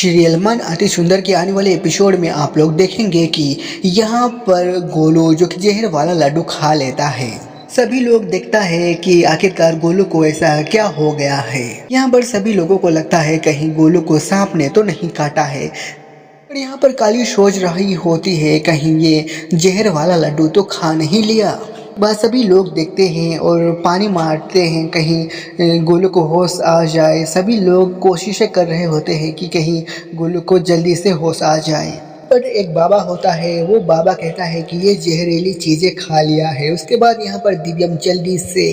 Serial मन अति सुंदर के आने वाले एपिसोड में आप लोग देखेंगे कि यहाँ पर गोलू जो कि जहर वाला लड्डू खा लेता है। सभी लोग देखता है कि आखिरकार गोलू को ऐसा क्या हो गया है। यहाँ पर सभी लोगों को लगता है कहीं गोलू को सांप ने तो नहीं काटा है। और यहाँ पर काली सोच रही होती है कहीं ये जहर वाला लड्डू तो खा नहीं लिया। बस सभी लोग देखते हैं और पानी मारते हैं कहीं गोलू को होश आ जाए। सभी लोग कोशिशें कर रहे होते हैं कि कहीं गोलू को जल्दी से होश आ जाए। पर एक बाबा होता है, वो बाबा कहता है कि ये जहरीली चीज़ें खा लिया है। उसके बाद यहाँ पर दिव्यम जल्दी से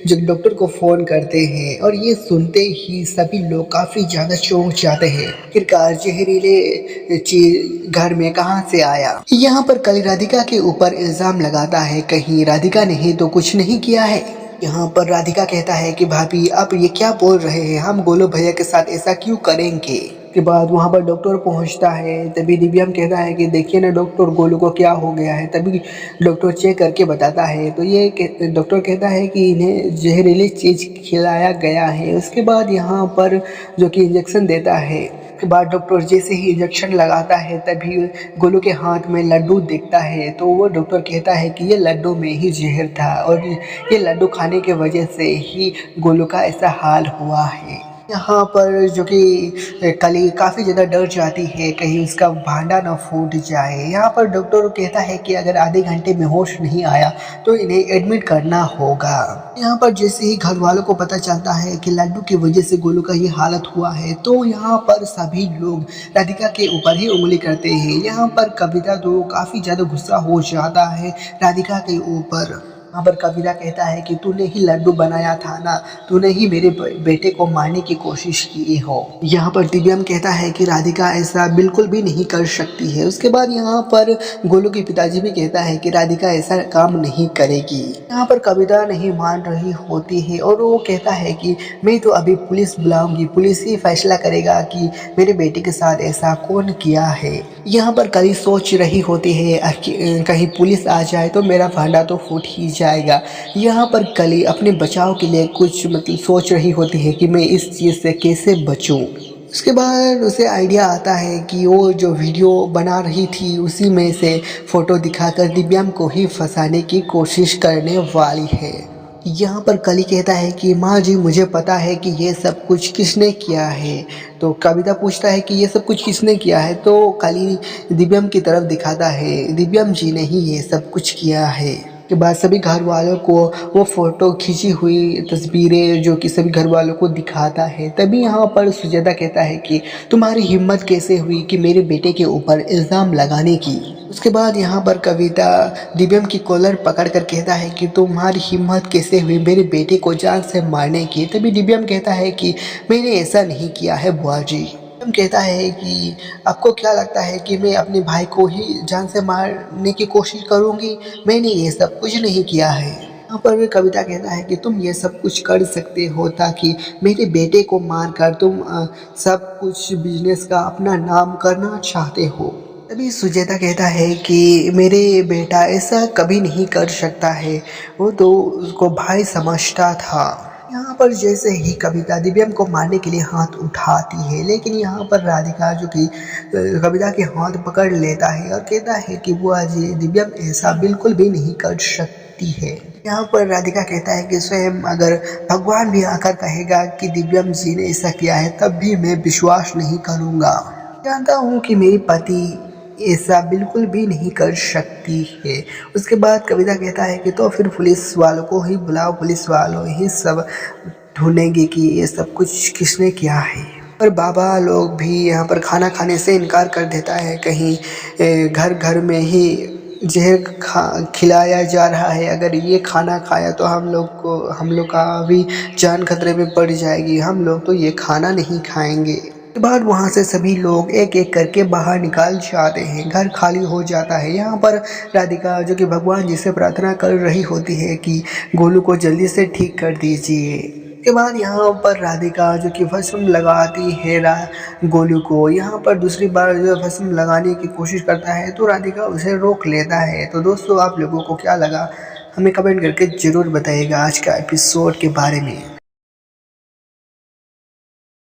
जो डॉक्टर को फ़ोन करते हैं और ये सुनते ही सभी लोग काफ़ी ज़्यादा चौंक जाते हैं। आखिरकार जहरीले चीज घर में कहाँ से आया। यहाँ पर कल राधिका के ऊपर इल्ज़ाम लगाता है कहीं राधिका ने ही तो कुछ नहीं किया है। यहाँ पर राधिका कहता है कि भाभी आप ये क्या बोल रहे हैं, हम गोलू भैया के साथ ऐसा क्यों करेंगे। के बाद वहाँ पर डॉक्टर पहुँचता है। तभी दिव्यम कहता है कि देखिए ना डॉक्टर, गोलू को क्या हो गया है। तभी डॉक्टर चेक करके बताता है तो ये डॉक्टर कहता है कि इन्हें जहरीली चीज़ खिलाया गया है। उसके बाद यहाँ पर जो कि इंजेक्शन देता है। के बाद डॉक्टर जैसे ही इंजेक्शन लगाता है तभी गोलू के हाथ में लड्डू दिखता है। तो वो डॉक्टर कहता है कि ये लड्डू में ही जहर था और ये लड्डू खाने के वजह से ही गोलू का ऐसा हाल हुआ है। यहाँ पर जो कि कली काफ़ी ज़्यादा डर जाती है कहीं उसका भांडा ना फूट जाए। यहाँ पर डॉक्टर कहता है कि अगर आधे घंटे में होश नहीं आया तो इन्हें एडमिट करना होगा। यहाँ पर जैसे ही घर वालों को पता चलता है कि लड्डू की वजह से गोलू का ये हालत हुआ है तो यहाँ पर सभी लोग राधिका के ऊपर ही उंगली करते हैं। यहाँ पर कविता तो काफ़ी ज़्यादा गुस्सा हो जाता है राधिका के ऊपर। यहाँ पर कविता कहता है कि तूने ही लड्डू बनाया था ना, तूने ही मेरे बेटे को मारने की कोशिश की हो। यहाँ पर दिव्यम कहता है कि राधिका ऐसा बिल्कुल भी नहीं कर सकती है। उसके बाद यहाँ पर गोलू के पिताजी भी कहता है कि राधिका ऐसा काम नहीं करेगी। यहाँ पर कविता नहीं मान रही होती है और वो कहता है कि मैं तो अभी पुलिस बुलाऊंगी, पुलिस ही फैसला करेगा कि मेरे बेटे के साथ ऐसा कौन किया है। यहाँ पर कली सोच रही होती है कहीं पुलिस आ जाए तो मेरा भांडा तो फूट ही जाएगा। यहाँ पर कली अपने बचाव के लिए कुछ सोच रही होती है कि मैं इस चीज़ से कैसे बचूं। उसके बाद उसे आइडिया आता है कि वो जो वीडियो बना रही थी उसी में से फ़ोटो दिखाकर दिव्यम को ही फंसाने की कोशिश करने वाली है। यहाँ पर कली कहता है कि माँ जी मुझे पता है कि ये सब कुछ किसने किया है। तो कविता पूछता है कि ये सब कुछ किसने किया है तो कली दिव्यम की तरफ दिखाता है, दिव्यम जी ने ही ये सब कुछ किया है। के बाद सभी घर वालों को वो फ़ोटो खींची हुई तस्वीरें जो कि सभी घर वालों को दिखाता है। तभी यहाँ पर सुजाता कहता है कि तुम्हारी हिम्मत कैसे हुई कि मेरे बेटे के ऊपर इल्ज़ाम लगाने की। उसके बाद यहाँ पर कविता दिव्यम की कॉलर पकड़ कर कहता है कि तुम्हारी हिम्मत कैसे हुई मेरे बेटे को जान से मारने की। तभी दिव्यम कहता है कि मैंने ऐसा नहीं किया है बुआ जी। दिव्यम कहता है कि आपको क्या लगता है कि मैं अपने भाई को ही जान से मारने की कोशिश करूँगी, मैंने ये सब कुछ नहीं किया है। यहाँ पर कविता कहता है कि तुम ये सब कुछ कर सकते हो ताकि मेरे बेटे को मारकर तुम सब कुछ बिजनेस का अपना नाम करना चाहते हो। तभी सुजाता कहता है कि मेरे बेटा ऐसा कभी नहीं कर सकता है, वो तो उसको भाई समझता था। यहाँ पर जैसे ही कविता दिव्यम को मारने के लिए हाथ उठाती है लेकिन यहाँ पर राधिका जो कि कविता के हाथ पकड़ लेता है और कहता है कि बुआ जी दिव्यम ऐसा बिल्कुल भी नहीं कर सकती है। यहाँ पर राधिका कहता है कि स्वयं अगर भगवान भी आकर कहेगा कि दिव्यम जी ने ऐसा किया है तब भी मैं विश्वास नहीं करूँगा। जानता हूँ कि मेरी पति ऐसा बिल्कुल भी नहीं कर सकती है। उसके बाद कविता कहता है कि तो फिर पुलिस वालों को ही बुलाओ, पुलिस वालों ही सब ढूंढेंगे कि ये सब कुछ किसने किया है। पर बाबा लोग भी यहाँ पर खाना खाने से इनकार कर देता है कहीं घर घर में ही जहर खिलाया जा रहा है। अगर ये खाना खाया तो हम लोग का भी जान खतरे में पड़ जाएगी, हम लोग तो ये खाना नहीं खाएंगे। के बाद वहाँ से सभी लोग एक एक करके बाहर निकाल जाते हैं, घर खाली हो जाता है। यहाँ पर राधिका जो कि भगवान जी से प्रार्थना कर रही होती है कि गोलू को जल्दी से ठीक कर दीजिए। के बाद यहाँ पर राधिका जो कि भस्म लगाती है गोलू को। यहाँ पर दूसरी बार जो भस्म लगाने की कोशिश करता है तो राधिका उसे रोक लेता है। तो दोस्तों आप लोगों को क्या लगा हमें कमेंट करके ज़रूर बताइएगा आज का एपिसोड के बारे में।